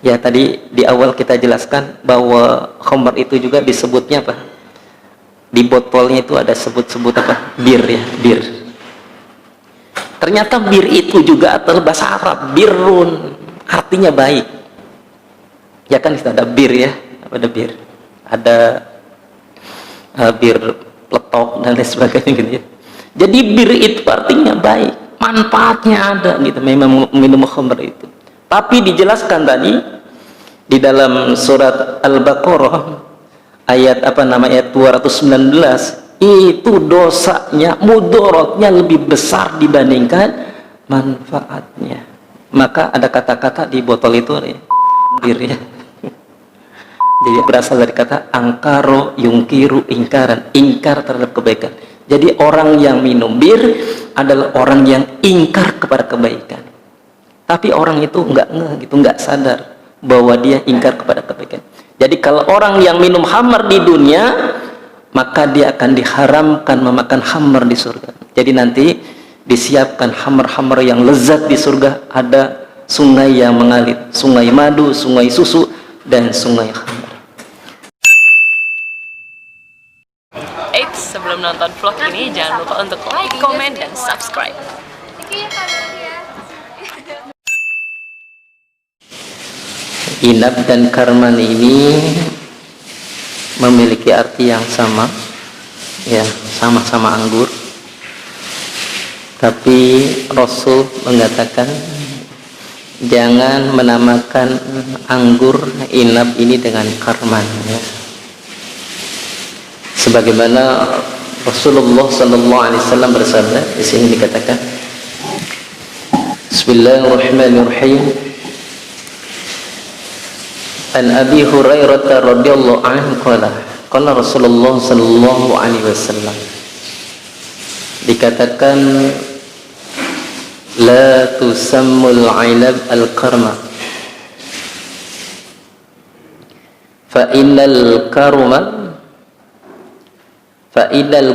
Ya, tadi di awal kita jelaskan bahwa khamr itu juga disebutnya apa? Di botolnya itu ada sebut-sebut apa? Bir ya, bir. Ternyata bir itu juga adalah bahasa Arab, birrun, artinya baik. Ya kan, ada bir ya, ada bir. Ada bir peletok dan lain sebagainya gitu ya. Jadi bir itu artinya baik, manfaatnya ada gitu memang minum khamr itu. Tapi dijelaskan tadi di dalam surat Al-Baqarah ayat ayat 219, itu dosanya, mudaratnya lebih besar dibandingkan manfaatnya. Maka ada kata-kata di botol itu ya, bir ya. Jadi berasal dari kata angkaro yungkiru ingkaran, ingkar terhadap kebaikan. Jadi orang yang minum bir adalah orang yang ingkar kepada kebaikan. Tapi orang itu enggak gitu, enggak sadar bahwa dia ingkar kepada kebaikan. Jadi kalau orang yang minum khamr di dunia, maka dia akan diharamkan memakan khamr di surga. Jadi nanti disiapkan khamr-khamr yang lezat di surga, ada sungai yang mengalir, sungai madu, sungai susu, dan sungai khamr. Sebelum nonton vlog ini, jangan lupa untuk like, komen, dan subscribe. Inab dan karman ini memiliki arti yang sama, ya, sama-sama anggur. Tapi Rasul mengatakan jangan menamakan anggur inab ini dengan karman, ya. Sebagaimana Rasulullah sallallahu alaihi wasallam bersabda, di sini dikatakan Bismillahirrahmanirrahim. An Abi Hurairah radhiyallahu anhu qala qala Rasulullah sallallahu alaihi wasallam, dikatakan la tusammul ainab al-karma fa innal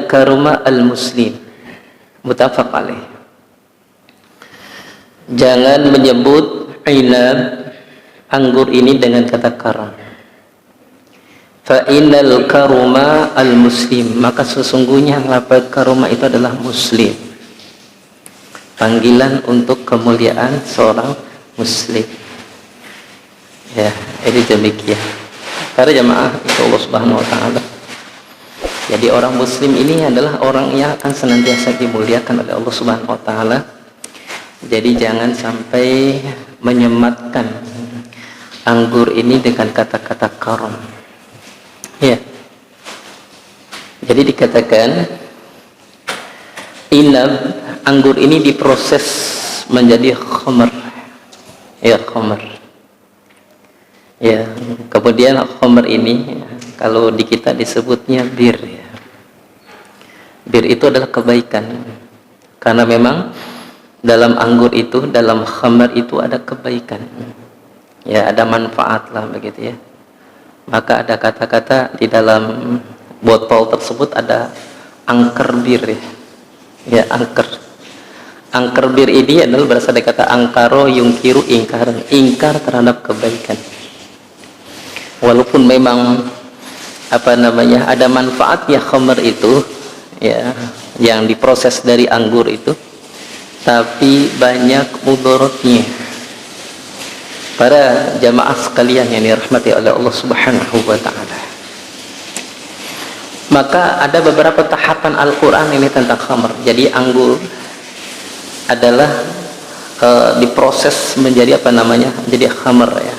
karma al-muslim. Muttafaq alaih. Jangan menyebut inab, anggur ini, dengan kata karam. Fa innal karma al-muslim, maka sesungguhnya lafaz karma itu adalah muslim, panggilan untuk kemuliaan seorang muslim. Ya, ini demikian. Para jamaah itu Allah Subhanahu wa taala. Jadi orang muslim ini adalah orang yang akan senantiasa dimuliakan oleh Allah Subhanahu wa taala. Jadi jangan sampai menyematkan anggur ini dengan kata-kata karam. Ya. Jadi dikatakan inab, anggur ini diproses menjadi khamr. Ya, khamr. Ya, kemudian khamr ini kalau di kita disebutnya bir, ya. Bir itu adalah kebaikan, karena memang dalam anggur itu, dalam khamr itu ada kebaikan, ya, ada manfaat lah begitu ya. Maka ada kata-kata di dalam botol tersebut ada angker bir, ya, ya, angker bir ini adalah berasal dari kata angkaro yungkiru ingkaran, ingkar terhadap kebaikan. Walaupun memang ada manfaatnya khamr itu, ya, yang diproses dari anggur itu, tapi banyak mudaratnya. Para jamaah sekalian yang dirahmati oleh Allah Subhanahu wa taala, maka ada beberapa tahapan Al-Quran ini tentang khamr. Jadi anggur adalah diproses menjadi menjadi khamr, ya.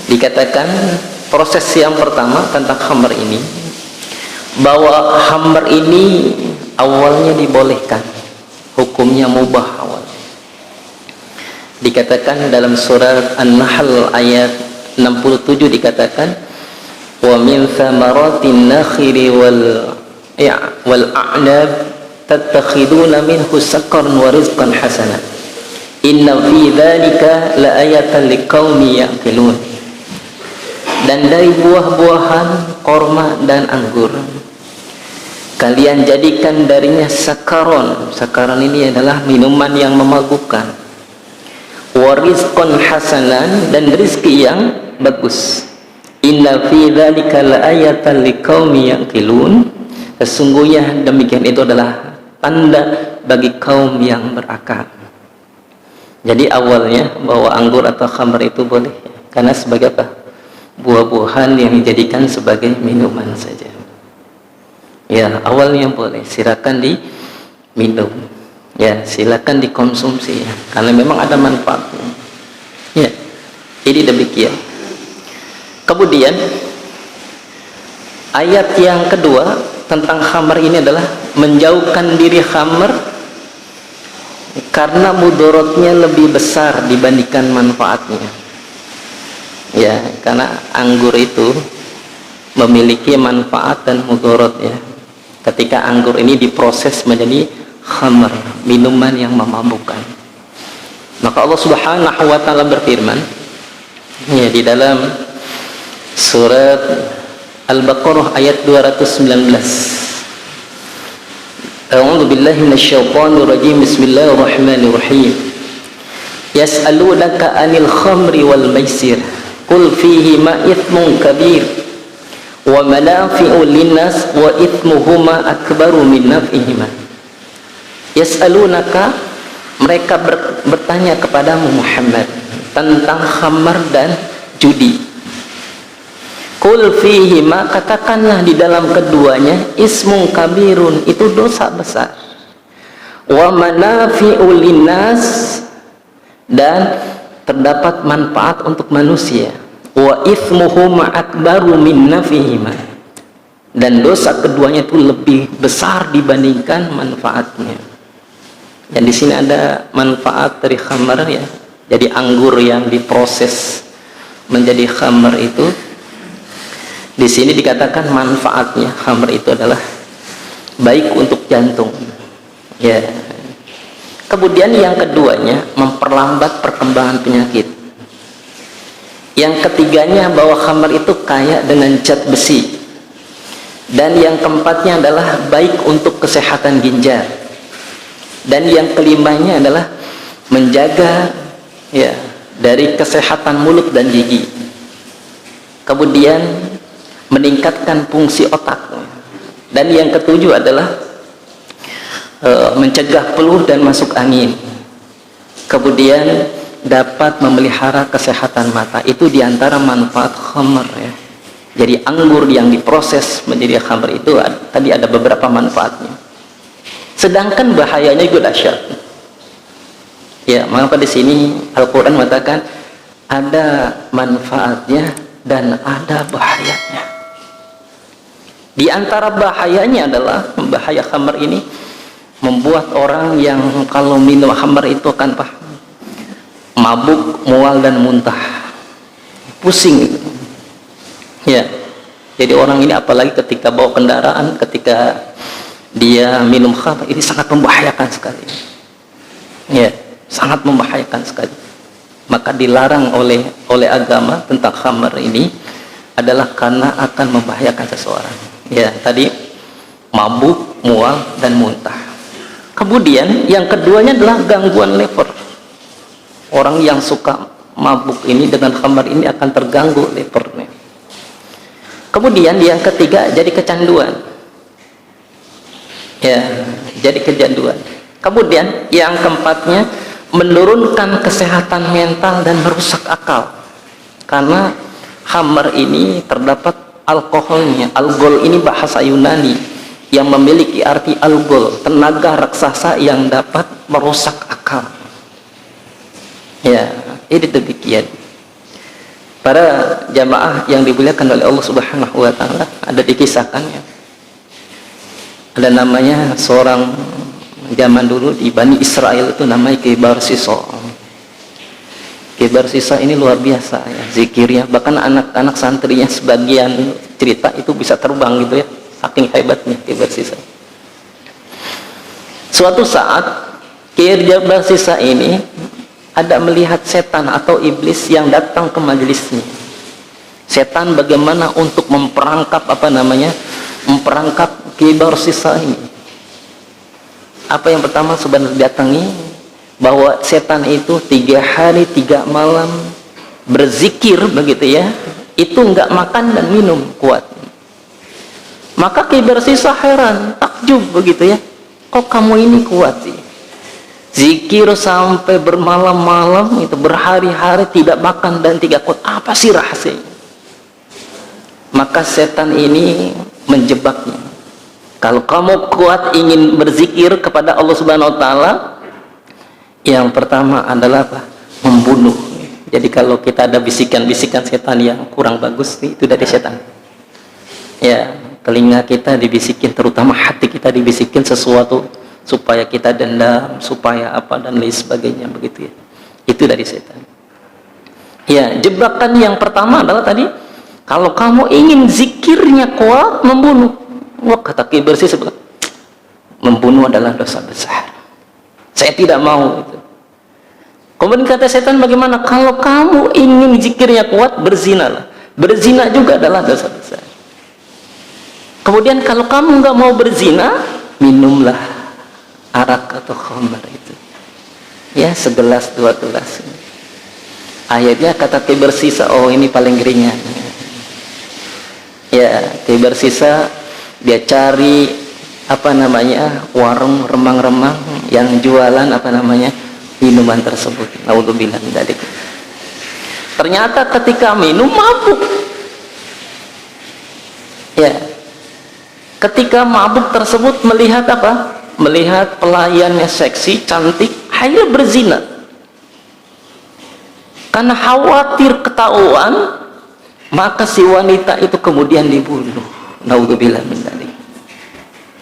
Dikatakan proses yang pertama tentang khamr ini, bahwa khamr ini awalnya dibolehkan, hukumnya mubah awal. Dikatakan dalam surat An-Nahl ayat 67, dikatakan wa min thamaratin nakhili wal a'nab tattakhiduna minhu sakaran wa rizqan hasana inna fi dhalika la ayatan liqaumi ya'qilun. Dan dari buah-buahan korma dan anggur kalian jadikan darinya sakaron. Sakaron ini adalah minuman yang memabukkan. Wa wa rizqan hasanan, dan rizki yang bagus. Inna fi dzalika laayatan liqaumi yaqilun, sesungguhnya demikian itu adalah tanda bagi kaum yang berakal. Jadi awalnya bahwa anggur atau khamr itu boleh karena sebagai apa? Buah-buahan yang dijadikan sebagai minuman saja. Ya, awalnya boleh, silakan diminum. Ya, silakan dikonsumsi ya, karena memang ada manfaatnya. Ya. Jadi demikian. Kemudian ayat yang kedua tentang khamr ini adalah menjauhkan diri khamr karena mudorotnya lebih besar dibandingkan manfaatnya. Ya, karena anggur itu memiliki manfaat dan mudorot ya. Ketika anggur ini diproses menjadi khamr, minuman yang memabukkan. Maka Allah Subhanahu wa taala berfirman ya di dalam surat Al-Baqarah ayat 219. A'udzu billahi minasyaitonir rajim. Bismillahirrahmanirrahim. Yas'alunaka 'anil khamri wal maisir. Qul fihima itsmun kabir wa manafi'u linnas wa itsmuhuma akbaru min naf'ihima. Yas'alunaka, mereka bertanya kepadamu Muhammad tentang khamar dan judi. Qul fihima, katakanlah di dalam keduanya ismun kabirun, itu dosa besar. Wa manafi'u linnas, dan terdapat manfaat untuk manusia. Wa itsmuhuma akbaru min nafihima, dan dosa keduanya itu lebih besar dibandingkan manfaatnya. Dan di sini ada manfaat dari khamar ya. Jadi anggur yang diproses menjadi khamar itu, di sini dikatakan manfaatnya khamr itu adalah baik untuk jantung. Ya. Kemudian yang keduanya memperlambat perkembangan penyakit. Yang ketiganya bahwa khamr itu kaya dengan zat besi. Dan yang keempatnya adalah baik untuk kesehatan ginjal. Dan yang kelimanya adalah menjaga ya dari kesehatan mulut dan gigi. Kemudian meningkatkan fungsi otak. Dan yang ketujuh adalah mencegah peluh dan masuk angin. Kemudian dapat memelihara kesehatan mata. Itu diantara manfaat khamr ya. Jadi anggur yang diproses menjadi khamr itu tadi ada beberapa manfaatnya. Sedangkan bahayanya juga dahsyat. Ya, maka di sini Al-Qur'an mengatakan ada manfaatnya dan ada bahayanya. Di antara bahayanya adalah bahaya khamr ini membuat orang yang kalau minum khamr itu akan mabuk, mual dan muntah, pusing gitu. Ya, jadi orang ini apalagi ketika bawa kendaraan, ketika dia minum khamr ini sangat membahayakan sekali. Ya, sangat membahayakan sekali. Maka dilarang oleh agama tentang khamr ini adalah karena akan membahayakan seseorang. Ya, tadi mabuk, mual dan muntah. Kemudian yang keduanya adalah gangguan lever. Orang yang suka mabuk ini dengan khamr ini akan terganggu levernya. Kemudian yang ketiga jadi kecanduan. Ya, jadi kecanduan. Kemudian yang keempatnya menurunkan kesehatan mental dan merusak akal. Karena khamr ini terdapat alkoholnya. Algol ini bahasa Yunani yang memiliki arti algol, tenaga raksasa yang dapat merusak akal. Ya, ini demikian. Para jamaah yang dimuliakan oleh Allah Subhanahu wa taala, ada dikisahkannya. Ada namanya seorang zaman dulu di Bani Israel itu namanya Kibar Siso. Kibar Sisa ini luar biasa ya, zikirnya, bahkan anak-anak santrinya sebagian cerita itu bisa terbang gitu ya, saking hebatnya Kibar Sisa. Suatu saat Kibar Sisa ini ada melihat setan atau iblis yang datang ke majelisnya. Setan bagaimana untuk memperangkap memperangkap Kibar Sisa ini. Apa yang pertama sebenarnya datangi, bahwa setan itu 3 hari 3 malam berzikir begitu ya, itu enggak makan dan minum, kuat. Maka Ki Bersisa heran, takjub begitu ya, kok kamu ini kuat sih, zikir sampai bermalam-malam, itu berhari-hari tidak makan dan tidak kuat, apa sih rahasianya? Maka setan ini menjebaknya. Kalau kamu kuat ingin berzikir kepada Allah Subhanahu wa taala, yang pertama adalah apa? Membunuh. Jadi kalau kita ada bisikan-bisikan setan yang kurang bagus, itu dari setan. Ya, telinga kita dibisikin, terutama hati kita dibisikin sesuatu supaya kita dendam, supaya apa dan lain sebagainya begitu ya. Itu dari setan. Ya, jebakan yang pertama adalah tadi, kalau kamu ingin zikirnya kuat, membunuh. Wah, kata Ki Bersih, membunuh adalah dosa besar. Saya tidak mau itu. Kemudian kata setan, bagaimana? Kalau kamu ingin zikirnya kuat, berzinalah. Berzina juga adalah dosa besar. Kemudian kalau kamu nggak mau berzina, minumlah arak atau khamar itu. Ya, segelas 2 gelas. Ayatnya kata Ki Bersih, oh ini paling ringan. Ya, Ki Bersih dia cari apa namanya, warung remang-remang yang jualan apa namanya, minuman tersebut. Naudzubillah min dzalik. Ternyata ketika minum mabuk. Ya, ketika mabuk tersebut melihat apa? Melihat pelayannya seksi, cantik, akhirnya berzina. Karena khawatir ketahuan, maka si wanita itu kemudian dibunuh. Naudzubillah min dzalik.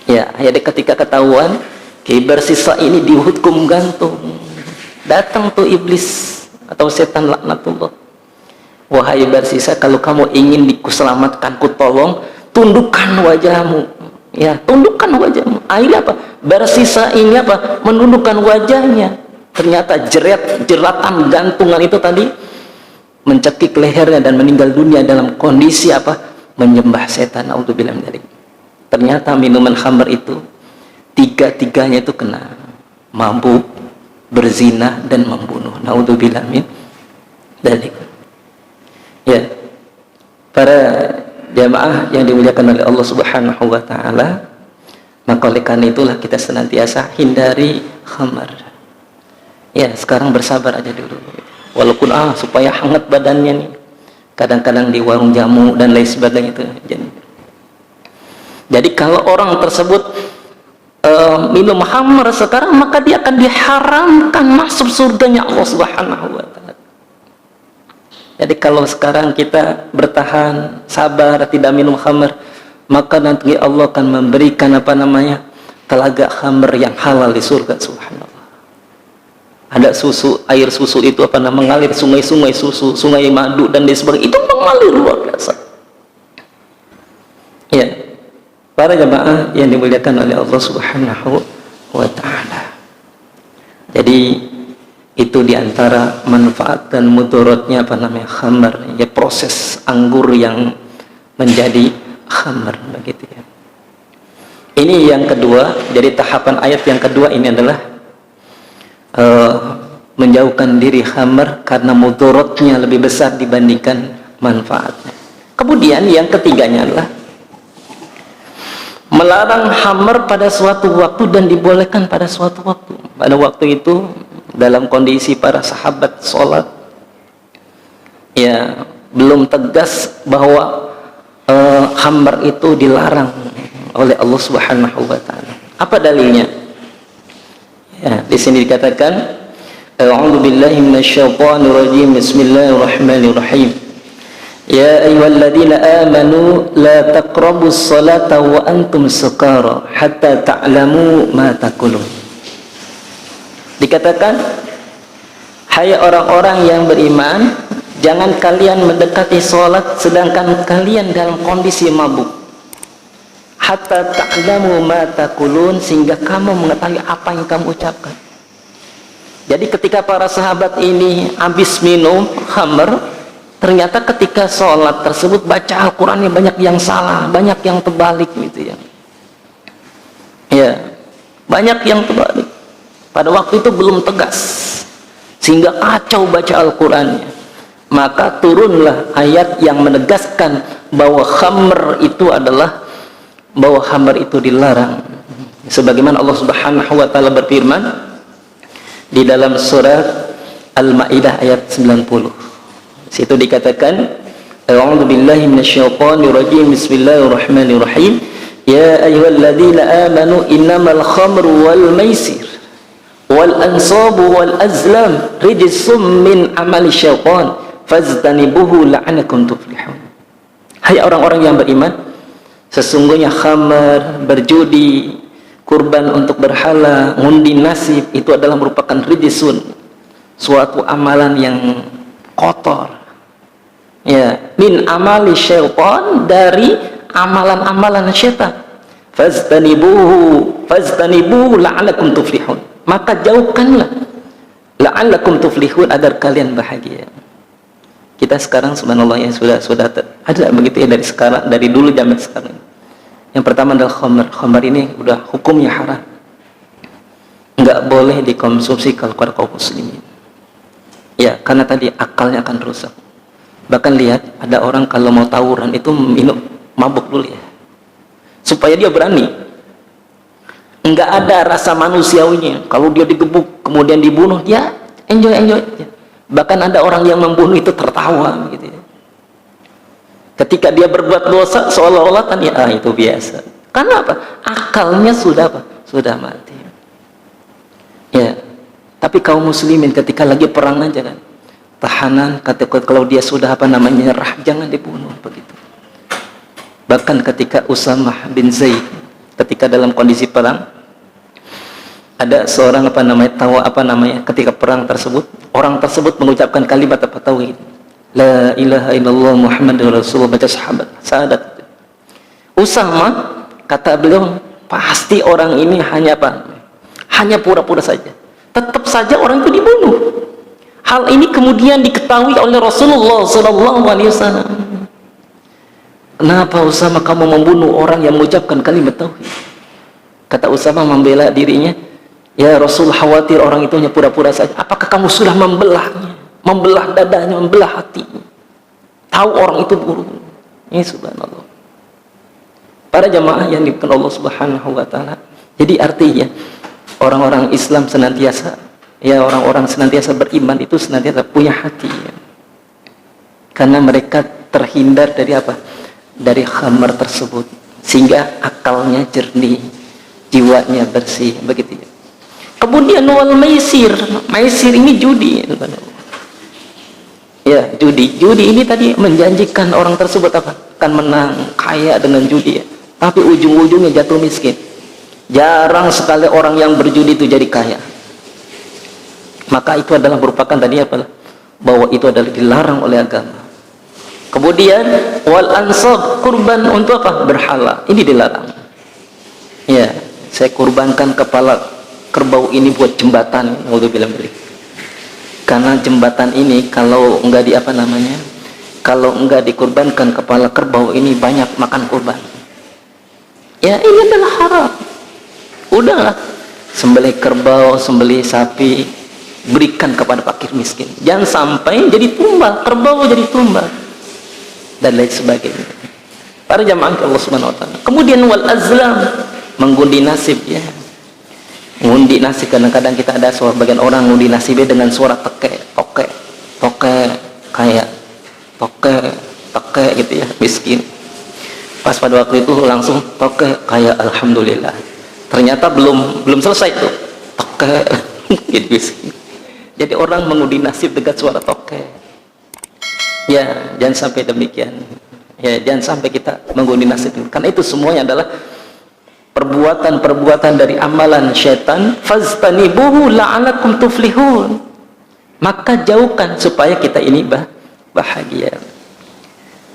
Ya, akhirnya ketika ketahuan, Ki Bersisa ini dihukum gantung. Datang tuh iblis atau setan laknatullah. Wahai Bersisa, kalau kamu ingin kuselamatkan, kutolong, tundukkan wajahmu. Ya, tundukkan wajahmu. Akhirnya apa? Bersisa ini apa? Menundukkan wajahnya. Ternyata jeratan gantungan itu tadi mencekik lehernya dan meninggal dunia dalam kondisi apa? Menyembah setan. Naudzubillah min dzalik. Ternyata minuman khamr itu 3-tiganya itu kena: mabuk, berzina, dan membunuh. Naudzubillah min dzalik. Ya, para jamaah yang dimuliakan oleh Allah Subhanahu wa taala, maka oleh karena itulah kita senantiasa hindari khamr. Ya, sekarang bersabar aja dulu. Walaupun supaya hangat badannya nih. Kadang-kadang di warung jamu dan lain sebagainya itu. Jadi kalau orang tersebut minum khamr sekarang, maka dia akan diharamkan masuk surganya Allah Subhanahu wa taala. Jadi kalau sekarang kita bertahan, sabar, tidak minum khamr, maka nanti Allah akan memberikan apa namanya, telaga khamr yang halal di surga. Subhanallah. Ada susu, air susu itu apa namanya, mengalir, sungai-sungai susu, sungai madu dan lain sebagainya, itu mengalir luar biasa. Ya, para jemaah yang dimuliakan oleh Allah Subhanahu wa taala. Jadi itu diantara manfaat dan mudaratnya apa namanya, khamr, ya, proses anggur yang menjadi khamr begitu ya. Ini yang kedua. Jadi tahapan ayat yang kedua ini adalah menjauhkan diri khamr karena mudaratnya lebih besar dibandingkan manfaatnya. Kemudian yang ketiganya adalah melarang khamr pada suatu waktu dan dibolehkan pada suatu waktu. Pada waktu itu dalam kondisi para sahabat sholat, ya, belum tegas bahwa khamr itu dilarang oleh Allah Subhanahu wa taala. Apa dalilnya? Ya, di sini dikatakan, a'udzu billahi minasyaitonir rajim, bismillahirrahmanirrahim. Ya ayyuhalladzina amanu la taqrabus salata wa antum sukara hatta ta'lamu ma taqulun. Dikatakan, hai orang-orang yang beriman, jangan kalian mendekati salat sedangkan kalian dalam kondisi mabuk. Hatta ta'lamu ma taqulun, sehingga kamu mengetahui apa yang kamu ucapkan. Jadi ketika para sahabat ini habis minum khamr, ternyata ketika sholat tersebut baca Al-Qurannya banyak yang salah, banyak yang terbalik gitu ya. Ya, banyak yang terbalik. Pada waktu itu belum tegas, sehingga kacau baca Al-Qur'annya. Maka turunlah ayat yang menegaskan bahwa khamr itu dilarang. Sebagaimana Allah Subhanahu wa taala berfirman di dalam surat Al-Maidah ayat 90. Situ dikatakan, A'udzu billahi minasyaitonir rajim. Bismillahirrahmanirrahim. Ya ayyuhalladzina amanu innamal khamru wal maisir wal ansabu wal azlam rijsum min amali syaitan fajtanibuhu la'annakum tuflihun. Hai orang-orang yang beriman, sesungguhnya khamar, berjudi, kurban untuk berhala, ngundi nasib itu adalah merupakan rijsun, suatu amalan yang kotor. Ya, min amali syaitan, dari amalan-amalan syaitan. Fajtanibuhu la'allakum tuflihun. Maka jauhkanlah la'allakum tuflihun, agar kalian bahagia. Kita sekarang subhanallah ya sudah ada begitu ya, dari dulu zaman sekarang. Yang pertama adalah khamar ini udah hukumnya haram, nggak boleh dikonsumsi kalau kaum muslimin. Ya, karena tadi akalnya akan rusak. Bahkan lihat, ada orang kalau mau tawuran itu minum mabuk dulu ya, supaya dia berani. Nggak ada rasa manusiawinya. Kalau dia digebuk kemudian dibunuh, ya enjoy. Bahkan ada orang yang membunuh itu tertawa gitu ya. Ketika dia berbuat dosa seolah-olah kan ya itu biasa. Karena apa? Akalnya sudah mati. Ya. Tapi kaum muslimin ketika lagi perang aja kan, tahanan kalau dia sudah nyerah, jangan dibunuh begitu. Bahkan ketika Usamah bin Zaid ketika dalam kondisi perang, ada seorang ketika perang tersebut, orang tersebut mengucapkan kalimat tauhid, la ilaha illallah Muhammadur Rasulullah, baca syahadat. Usamah kata beliau, pasti orang ini hanya pura-pura saja. Tetap saja orang itu dibunuh. Hal ini kemudian diketahui oleh Rasulullah SAW. Kenapa Usamah kamu membunuh orang yang mengucapkan kalimat tauhid? Kata Usamah membela dirinya, ya Rasul, khawatir orang itu hanya pura-pura saja. Apakah kamu sudah membelahnya, membelah dadanya, membelah hatinya? Tahu orang itu buruk. Ini subhanallah. Para jamaah yang dikenal Allah Subhanahu wa taala. Jadi artinya orang-orang Islam senantiasa beriman itu senantiasa punya hati. Ya. Karena mereka terhindar dari dari khamar tersebut, sehingga akalnya jernih, jiwanya bersih, begitu ya. Kemudian wal maisir ini judi. Ya, judi ini tadi menjanjikan orang tersebut akan menang, kaya dengan judi ya. Tapi ujung-ujungnya jatuh miskin. Jarang sekali orang yang berjudi itu jadi kaya. Maka itu adalah merupakan tadi bahwa itu adalah dilarang oleh agama. Kemudian wal ansab, kurban untuk berhala, ini dilarang. Ya, saya kurbankan kepala kerbau ini buat jembatan, karena jembatan ini kalau enggak kalau enggak dikurbankan kepala kerbau ini banyak makan kurban. Ya, ini adalah haram. Udahlah, sembelih kerbau, sembelih sapi, berikan kepada fakir miskin. Jangan sampai jadi tumbal, kerbau jadi tumbal dan lain sebagainya. Para jamaah Allah Subhanahu wa taala. Kemudian wal azlam, mengundi nasib ya. Ngundi nasib, kadang-kadang kita ada sebagian orang ngundi nasibnya dengan suara toke kayak toke gitu ya, miskin. Pas pada waktu itu langsung toke kayak alhamdulillah. Ternyata belum selesai tuh toke gitu miskin. Jadi orang mengundi nasib dengan suara toke. Ya, jangan sampai demikian. Ya, jangan sampai kita mengundi nasib. Karena itu semuanya adalah perbuatan-perbuatan dari amalan syaitan. Faztanibuhu la'alakum tuflihun. Maka jauhkan supaya kita ini bahagia.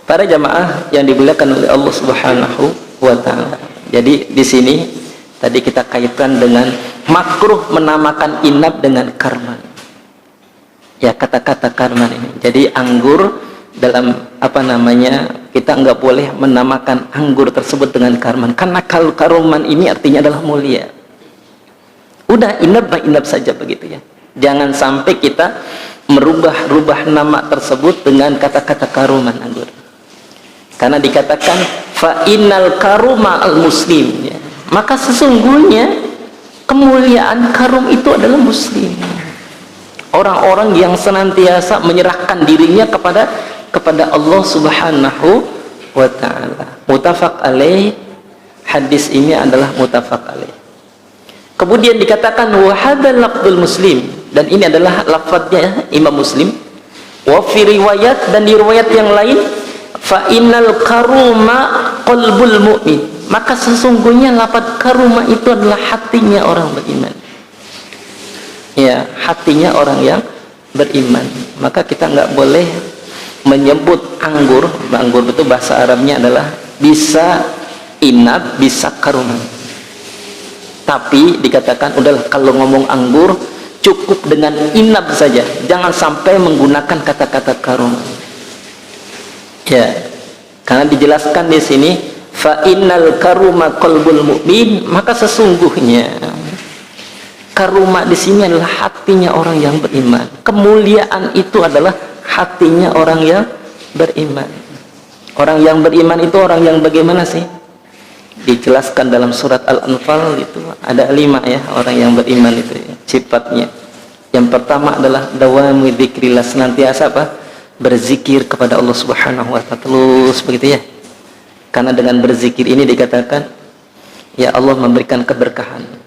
Para jamaah yang dimuliakan oleh Allah Subhanahu wa taala. Jadi di sini tadi kita kaitkan dengan makruh menamakan inab dengan karman. Ya, kata-kata karman ini. Jadi anggur dalam kita nggak boleh menamakan anggur tersebut dengan karman, karena kalau karman ini artinya adalah mulia. Udah inab saja begitu ya. Jangan sampai kita merubah nama tersebut dengan kata-kata karuman anggur. Karena dikatakan fa innal karuma al muslim ya. Maka sesungguhnya kemuliaan karum itu adalah muslim. Orang-orang yang senantiasa menyerahkan dirinya kepada Allah Subhanahu wa ta'ala. Muttafaq alaih. Hadis ini adalah muttafaq alaih. Kemudian dikatakan wa hadzal lafdzul muslim, dan ini adalah lafadznya Imam Muslim. Wa fi riwayat, dan di riwayat yang lain fa innal karuma qalbul mu'min. Maka sesungguhnya lafaz karuma itu adalah hatinya orang beriman. Ya, hatinya orang yang beriman. Maka kita nggak boleh menyebut anggur itu bahasa Arabnya adalah bisa inab, bisa karuman. Tapi dikatakan udahlah kalau ngomong anggur cukup dengan inab saja, jangan sampai menggunakan kata-kata karuman. Ya, karena dijelaskan di sini fa innal karuma qalbul mu'min, maka sesungguhnya karuma di sini adalah hatinya orang yang beriman. Kemuliaan itu adalah hatinya orang yang beriman. Orang yang beriman itu orang yang bagaimana sih? Dijelaskan dalam surat Al-Anfal itu ada 5 ya orang yang beriman itu ya, sifatnya. Yang pertama adalah dawamu dzikrillah, senantiasa apa? Berzikir kepada Allah Subhanahu wa ta'ala terus begitu ya. Karena dengan berzikir ini dikatakan ya Allah memberikan keberkahan.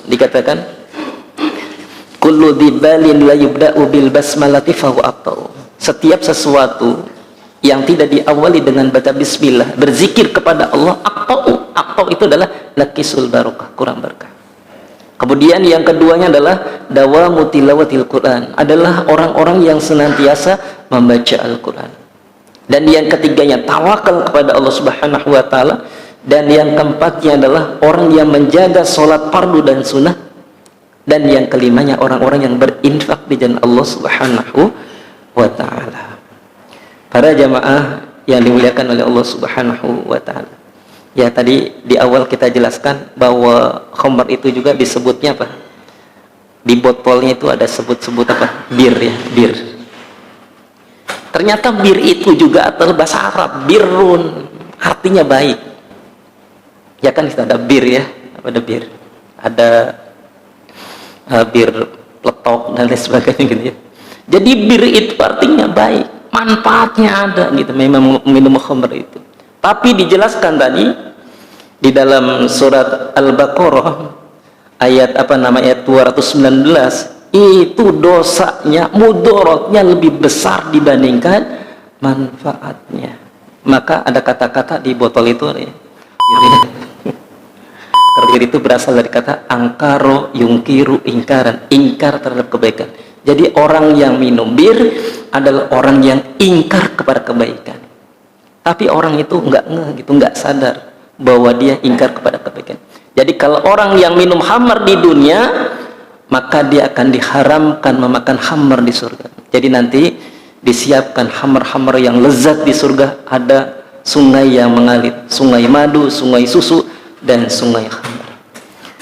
Dikatakan kullu dzibalin la yubda'u bil basmalati fa huwa aqta'u. Setiap sesuatu yang tidak diawali dengan baca bismillah, berzikir kepada Allah, aqta'u itu adalah naqisul barakah, kurang berkah. Kemudian yang keduanya adalah dawamu tilawatil Quran, adalah orang-orang yang senantiasa membaca Al-Quran. Dan yang ketiganya tawakal kepada Allah Subhanahu wa ta'ala. Dan yang keempatnya adalah orang yang menjaga sholat fardu dan sunnah. Dan yang kelimanya orang-orang yang berinfak di jalan Allah Subhanahu wa ta'ala. Para jamaah yang dimuliakan oleh Allah Subhanahu wa ta'ala. Ya, tadi di awal kita jelaskan bahwa khamr itu juga disebutnya apa? Di botolnya itu ada sebut-sebut apa? Bir ya, bir. Ternyata bir itu juga adalah bahasa Arab, birrun, artinya baik. Ya kan kita ada bir ya, ada bir. Ada bir peletok dan lain sebagainya gitu ya. Jadi bir itu artinya baik, manfaatnya ada gitu memang minum khamr itu. Tapi dijelaskan tadi di dalam surat Al-Baqarah ayat ayat 219 itu dosanya, mudaratnya lebih besar dibandingkan manfaatnya. Maka ada kata-kata di botol itu ya. Bir itu berasal dari kata angkaro yungkiru ingkaran, ingkar terhadap kebaikan. Jadi orang yang minum bir adalah orang yang ingkar kepada kebaikan. Tapi orang itu enggak gitu, enggak sadar bahwa dia ingkar kepada kebaikan. Jadi kalau orang yang minum khamr di dunia, maka dia akan diharamkan memakan khamr di surga. Jadi nanti disiapkan khamr-khamr yang lezat di surga, ada sungai yang mengalir, sungai madu, sungai susu, dan sungai khamr.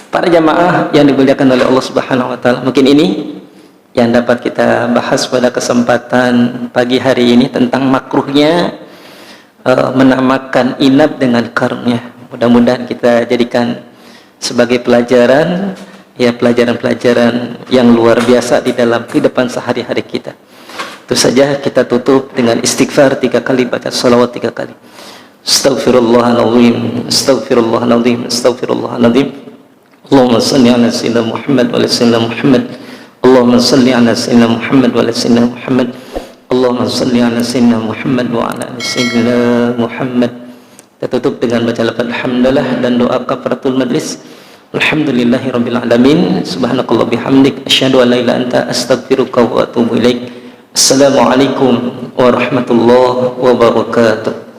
Para jamaah yang dimuliakan oleh Allah Subhanahu wa ta'ala, mungkin ini yang dapat kita bahas pada kesempatan pagi hari ini tentang makruhnya menamakan inab dengan karnya. Mudah-mudahan kita jadikan sebagai pelajaran, ya, pelajaran-pelajaran yang luar biasa di dalam kehidupan sehari-hari kita. Itu saja, kita tutup dengan istighfar 3 kali, baca salawat 3 kali. Astaghfirullahaladzim, astaghfirullahaladzim, astaghfirullahaladzim. Allahumma salli ala sayyidina Muhammad wa ala sayyidina Muhammad. Allahumma salli ala sayyidina Muhammad wa ala sayyidina Muhammad. Allahumma salli ala sayyidina Muhammad wa ala sayyidina Muhammad. Kita tutup dengan baca lafaz alhamdulillah dan doa kafaratul majlis. Alhamdulillahirabbil alamin. Subhanakallah bihamdik asyhadu an la ilaha illa anta astaghfiruka wa atubu ilaik. Assalamualaikum warahmatullahi wabarakatuh.